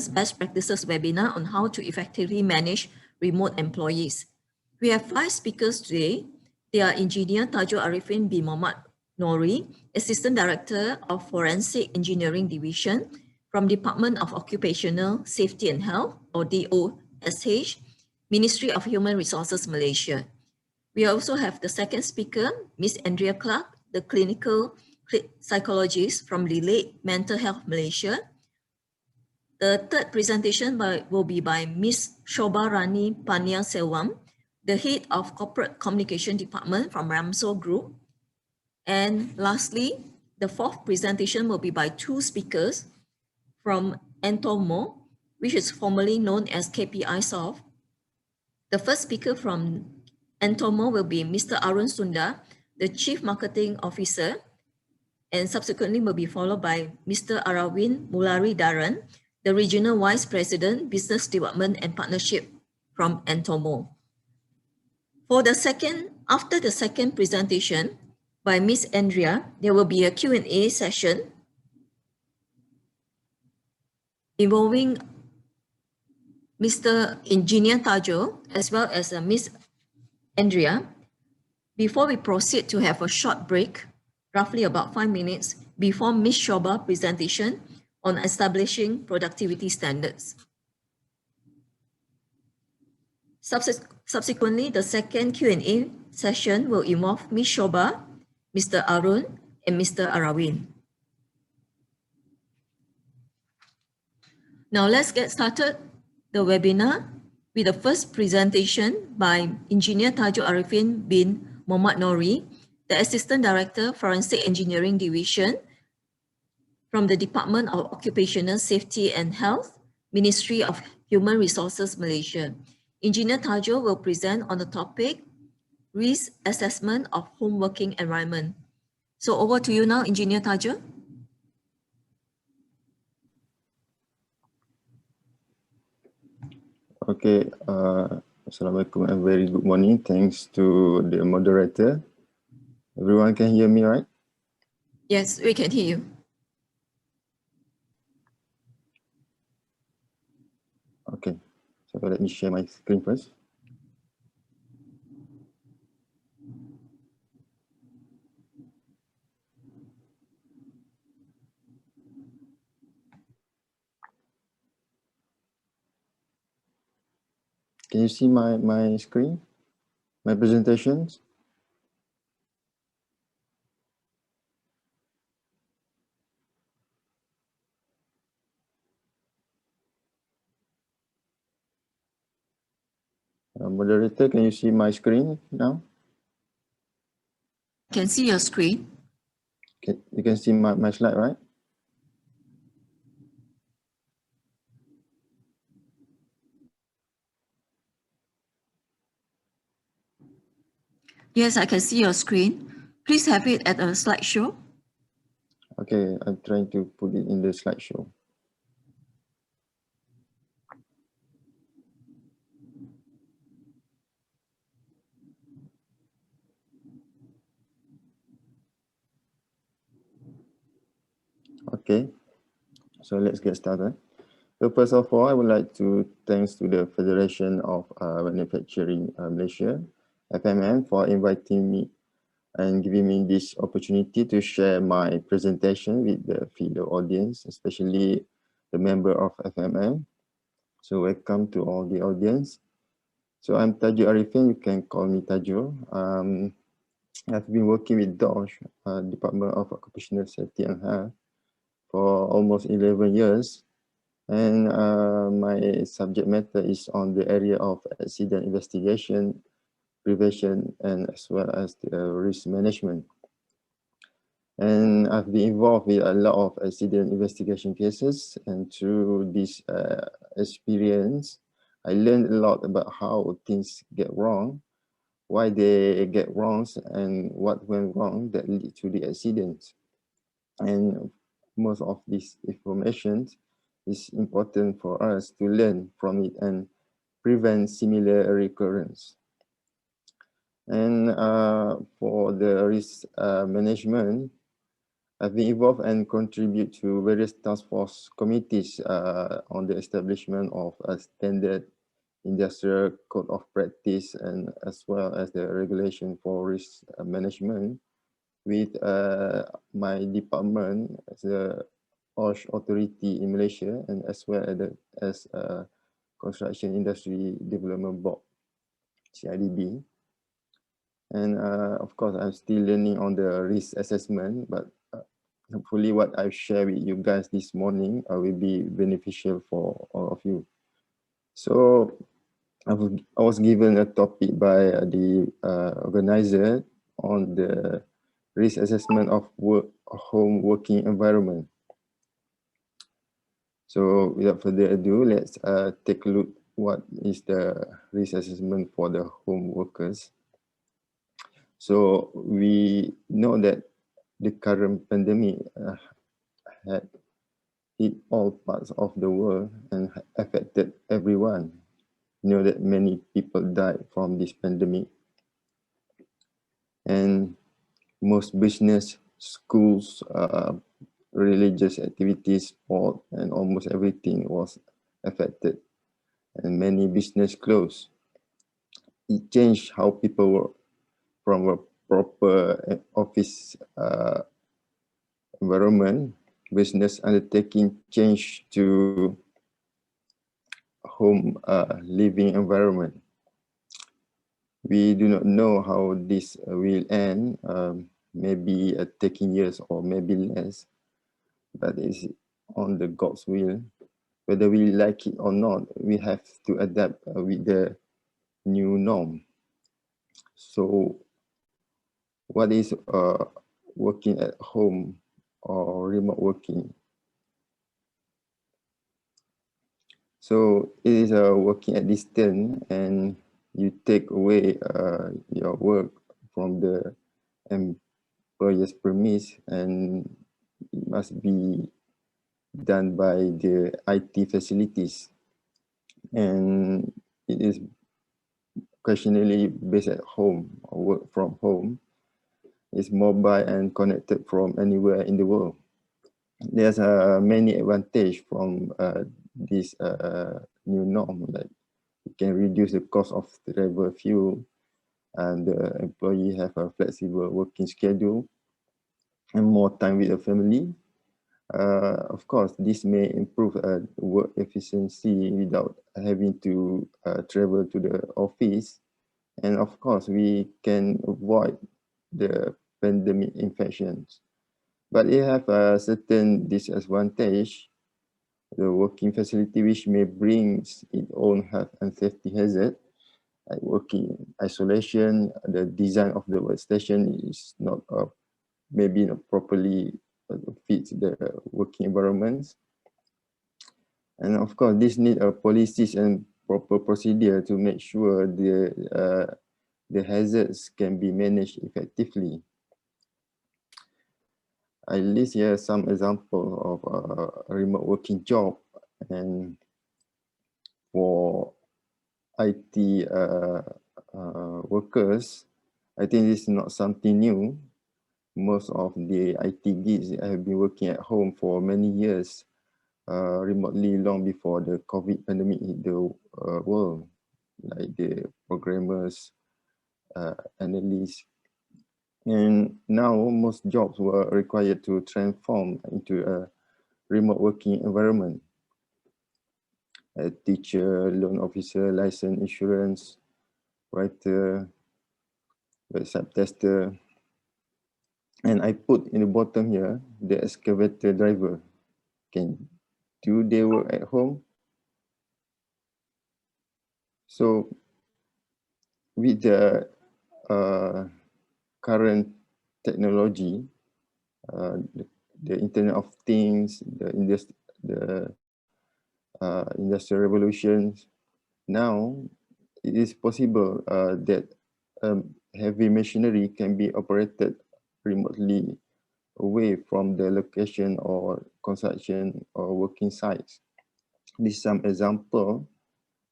best practices webinar on how to effectively manage remote employees. We have 5 speakers today. They are Engineer Tajul Ariffin bin Mohamed Nori, Assistant Director of Forensic Engineering Division from Department of Occupational Safety and Health, or DOSH, Ministry of Human Resources, Malaysia. We also have the second speaker, Ms. Andrea Clark, the clinical psychologist from Relate Mental Health Malaysia. The third presentation will be by Ms. Shoba Rani Pania Selvam, the head of Corporate Communication Department from Ramso Group. And lastly, the fourth presentation will be by 2 speakers from Entomo, which is formerly known as KPI Soft. The first speaker from Entomo will be Mr. Arun Sundar, the Chief Marketing Officer, and subsequently will be followed by Mr. Arawin Mulari Daran, the Regional Vice President, Business Development and Partnership from Entomo. After the second presentation by Ms. Andrea, there will be a Q&A session involving Mr. Engineer Tajul as well as Ms. Andrea. Before we proceed to have a short break, roughly about 5 minutes before Ms. Shoba's presentation on establishing productivity standards. Subsequently, the second Q&A session will involve Ms. Shoba, Mr. Arun, and Mr. Arawin. Now let's get started the webinar with the first presentation by Engineer Tajul Ariffin bin Mohamed Nori, the Assistant Director, Forensic Engineering Division from the Department of Occupational Safety and Health, Ministry of Human Resources, Malaysia. Engineer Tajul will present on the topic, Risk Assessment of Home Working Environment. So over to you now, Engineer Tajul. Okay, Assalamualaikum and very good morning. Thanks to the moderator. Everyone can hear me, right? Yes, we can hear you. Okay, so let me share my screen first. Can you see my screen, my presentations? Moderator, can you see my screen now? I can see your screen. Okay, you can see my slide, right? Yes, I can see your screen. Please have it at a slideshow. Okay, I'm trying to put it in the slideshow. Okay, so let's get started. So first of all, I would like to thanks to the Federation of Manufacturing Malaysia, FMM, for inviting me and giving me this opportunity to share my presentation with the fellow audience, especially the member of FMM. So welcome to all the audience. So I'm Tajul Ariffin, you can call me Tajul. I've been working with DOSH, Department of Occupational Safety and Health, for almost 11 years. And my subject matter is on the area of accident investigation, prevention, and as well as the risk management. And I've been involved with a lot of accident investigation cases, and through this experience, I learned a lot about how things get wrong, why they get wrong, and what went wrong that lead to the accidents. And most of this information is important for us to learn from it and prevent similar recurrence. And for the risk management, I've been involved and contribute to various task force committees on the establishment of a standard industrial code of practice, and as well as the regulation for risk management with my department as the DOSH authority in Malaysia, and as well as Construction Industry Development Board, CIDB. And of course, I'm still learning on the risk assessment, but hopefully what I've shared with you guys this morning will be beneficial for all of you. So I was given a topic by the organizer on the risk assessment of home working environment. So without further ado, let's take a look what is the risk assessment for the home workers. So we know that the current pandemic had hit all parts of the world and affected everyone. You know that many people died from this pandemic, and most business, schools, religious activities, sport, and almost everything was affected, and many business closed. It changed how people work from a proper office environment. Business undertaking change to home living environment. We do not know how this will end, maybe taking years or maybe less, but it's on the God's will. Whether we like it or not, we have to adapt with the new norm. So what is working at home or remote working? So it is working at distance, and you take away your work from the employer's premise, and it must be done by the IT facilities, and it is occasionally based at home or work from home. It's mobile and connected from anywhere in the world. There's many advantages from this new norm, like you can reduce the cost of travel fuel, and the employee have a flexible working schedule and more time with the family. Of course, this may improve work efficiency without having to travel to the office. And of course, we can avoid the pandemic infections. But it have a certain disadvantage. The working facility which may bring its own health and safety hazard, like working isolation, the design of the workstation is not maybe not properly fits the working environments. And of course, this need a policies and proper procedure to make sure the hazards can be managed effectively. I list here some examples of a remote working job, and for IT workers, I think this is not something new. Most of the IT gigs have been working at home for many years, remotely long before the COVID pandemic hit the world, like the programmers, analysts. And now most jobs were required to transform into a remote working environment. A teacher, loan officer, license insurance, writer, website tester. And I put in the bottom here, the excavator driver. Do they work at home? So with the current technology, the Internet of Things, the industrial revolutions, now it is possible that heavy machinery can be operated remotely away from the location or construction or working sites. This is some example.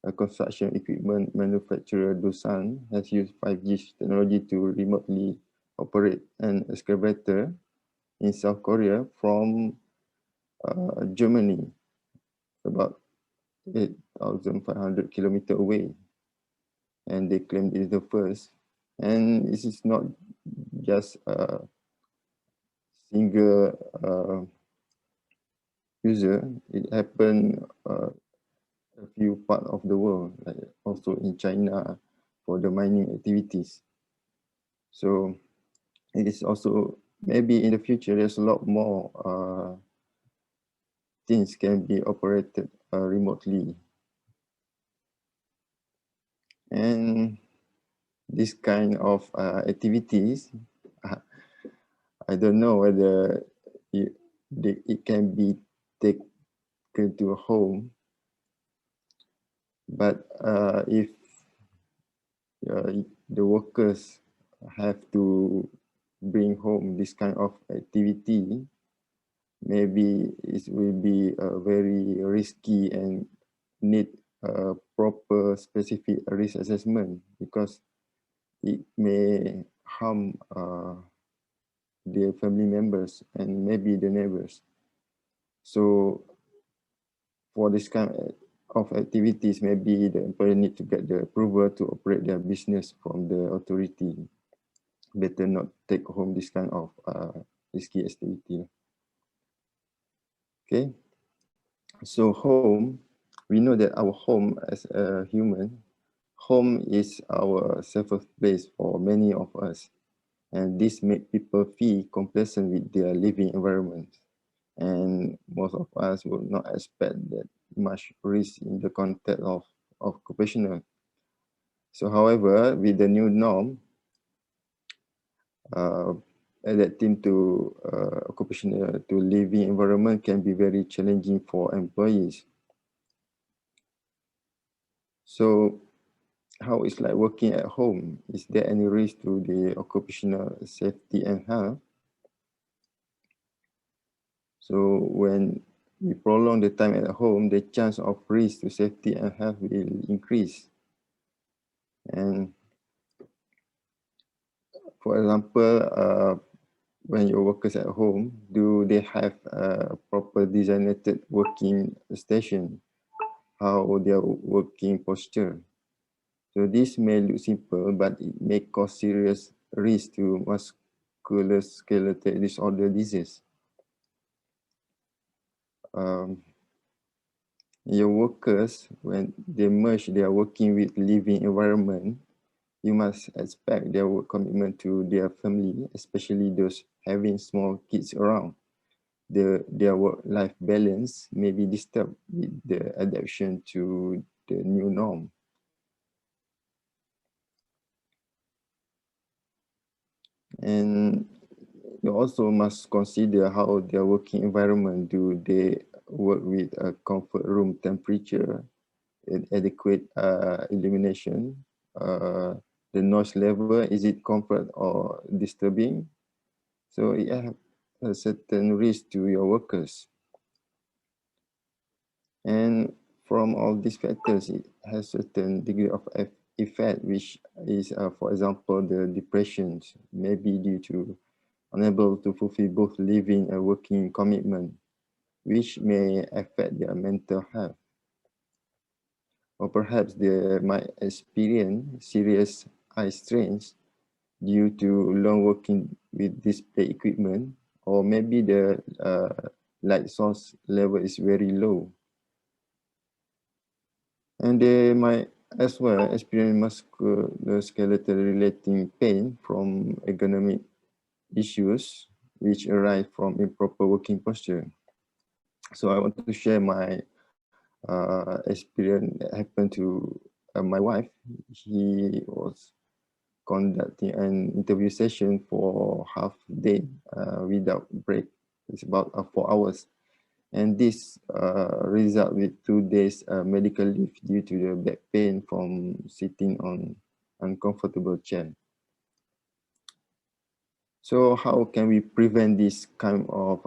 A construction equipment manufacturer Doosan has used 5G technology to remotely operate an excavator in South Korea from Germany, about 8,500 kilometers away. And they claimed it's the first. And this is not just a single user. It happened a few parts of the world, like also in China for the mining activities. So it is also, maybe in the future, there's a lot more things can be operated remotely. And this kind of activities, I don't know whether it can be taken to a home, but if the workers have to bring home this kind of activity, maybe it will be very risky and need a proper specific risk assessment, because it may harm their family members and maybe the neighbors. So for this kind of activities, maybe the employer need to get the approval to operate their business from the authority. Better not take home this kind of risky activity. Okay, so home, we know that our home as a human, home is our safest place for many of us, and this makes people feel complacent with their living environment. And most of us would not expect that much risk in the context of occupational. So however, with the new norm, adapting to occupational to living environment can be very challenging for employees. So how it's like working at home? Is there any risk to the occupational safety and health? So when we prolong the time at home, the chance of risk to safety and health will increase. And for example, when your workers at home, do they have a proper designated working station? How their working posture? So this may look simple, but it may cause serious risk to musculoskeletal disorder disease. Your workers, when they merge their working with living environment, you must expect their work commitment to their family, especially those having small kids around. Their work-life balance may be disturbed with the adaptation to the new norm. And you also must consider how their working environment. Do they work with a comfort room temperature, adequate illumination, the noise level, is it comfort or disturbing? So it has a certain risk to your workers. And from all these factors, it has a certain degree of effect, which is, for example, the depressions, maybe due to unable to fulfill both living and working commitment, which may affect their mental health. Or perhaps they might experience serious eye strains due to long working with display equipment, or maybe the light source level is very low. And they might as well experience musculoskeletal relating pain from ergonomic issues which arise from improper working posture. So I want to share my experience that happened to my wife. He was conducting an interview session for half day without break. It's about 4 hours. And this result with 2 days medical leave due to the back pain from sitting on uncomfortable chair. So how can we prevent this kind of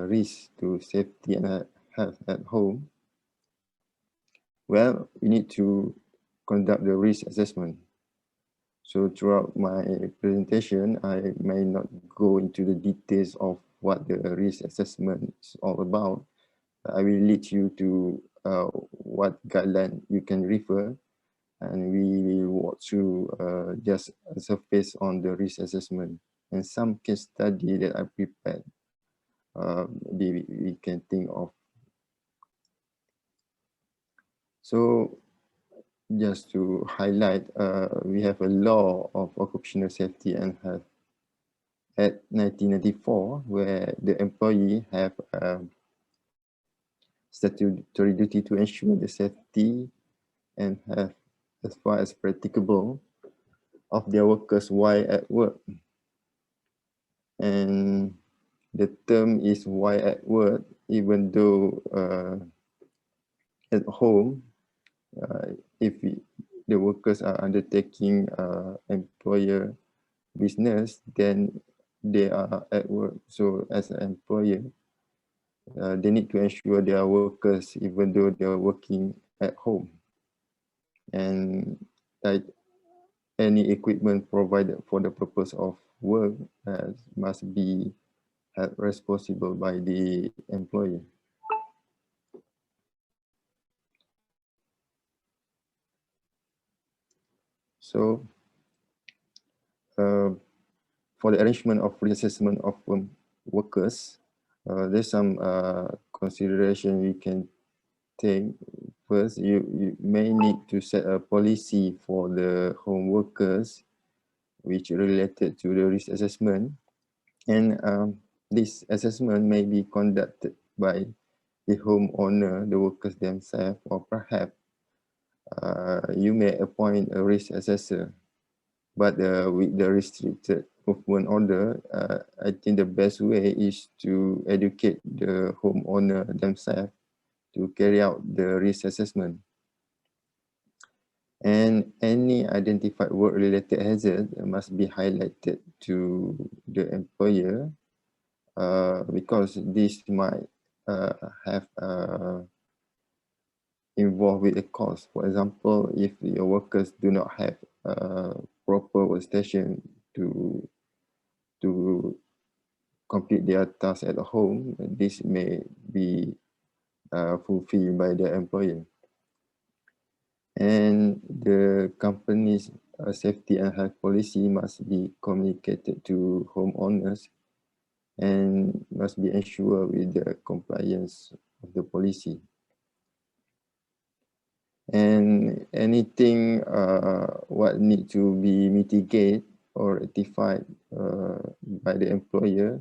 risk to safety and health at home? Well, we need to conduct the risk assessment. So throughout my presentation, I may not go into the details of what the risk assessment is all about, I will lead you to what guideline you can refer, and we will walk through just a surface on the risk assessment and some case study that I prepared. We can think of. So just to highlight, we have a law of occupational safety and health at 1994, where the employee have statutory duty to ensure the safety and health as far as practicable of their workers while at work. And the term is while at work, even though at home, if the workers are undertaking employer business, then they are at work. So as an employer, they need to ensure their workers even though they are working at home. And like any equipment provided for the purpose of work must be held responsible by the employer. So for the arrangement of reassessment of workers, there's some consideration we can take. First, you may need to set a policy for the home workers which related to the risk assessment, and this assessment may be conducted by the homeowner, the workers themselves, or perhaps you may appoint a risk assessor. But with the restricted movement order, I think the best way is to educate the homeowner themselves to carry out the risk assessment. And any identified work-related hazard must be highlighted to the employer because this might have involved with a cost. For example, if your workers do not have proper workstation to complete their tasks at home, this may be fulfilled by the employer. And the company's safety and health policy must be communicated to homeowners and must be ensured with the compliance of the policy. And anything what need to be mitigated or rectified by the employer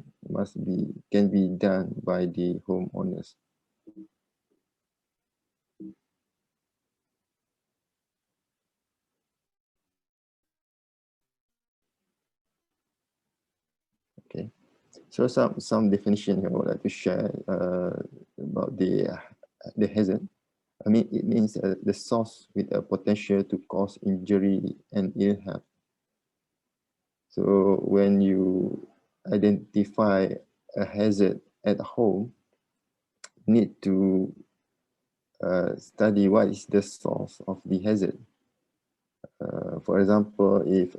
can be done by the homeowners. Okay, so some definition I would like to share about the hazard. I mean, it means the source with a potential to cause injury and ill health. So when you identify a hazard at home, need to study what is the source of the hazard. For example, if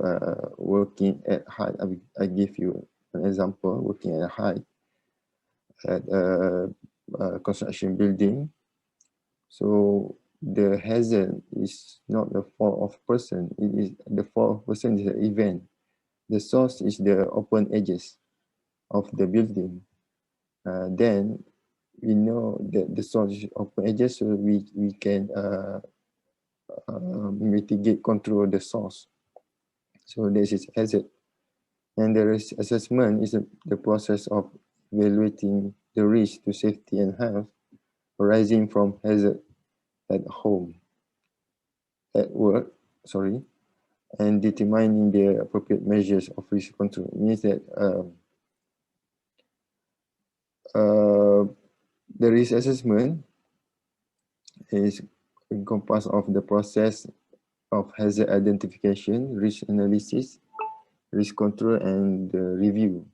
working at height, I give you an example, working at height at a construction building. So the hazard is not the fault of person, it is the fault of person is the event. The source is the open edges of the building. Then we know that the source is open edges, so we can mitigate, control the source. So this is hazard. And the risk assessment is the process of evaluating the risk to safety and health arising from hazard at home, at work, and determining the appropriate measures of risk control. It means that the risk assessment is encompassed of the process of hazard identification, risk analysis, risk control, and review.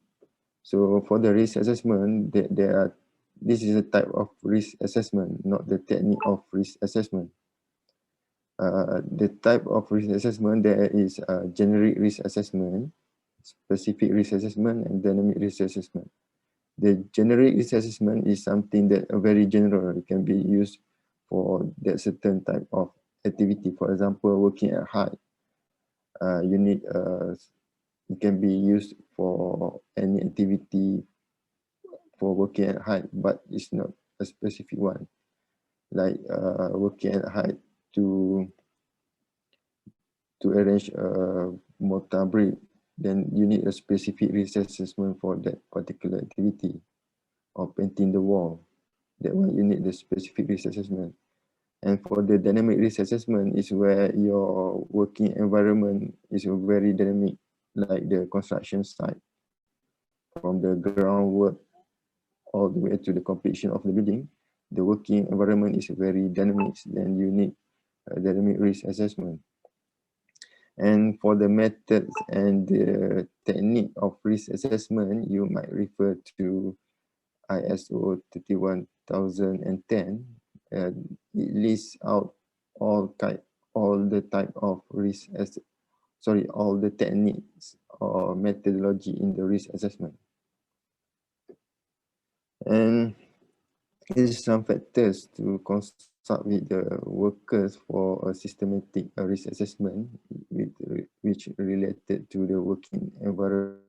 So for the risk assessment, this is a type of risk assessment, not the technique of risk assessment. The type of risk assessment, there is a generic risk assessment, specific risk assessment, and dynamic risk assessment. The generic risk assessment is something that very general. It can be used for that certain type of activity. For example, working at height. It can be used for any activity for working at height, but it's not a specific one. Like working at height to arrange a mortar brick, then you need a specific risk assessment for that particular activity. Or painting the wall, that one you need the specific risk assessment. And for the dynamic risk assessment is where your working environment is very dynamic, like the construction site, from the groundwork all the way to the completion of the building. The working environment is very dynamic, then you need a dynamic risk assessment. And for the methods and the technique of risk assessment, you might refer to ISO 31010. It lists out all the type of all the techniques or methodology in the risk assessment. And here's some factors to consult with the workers for a systematic risk assessment which related to the working environment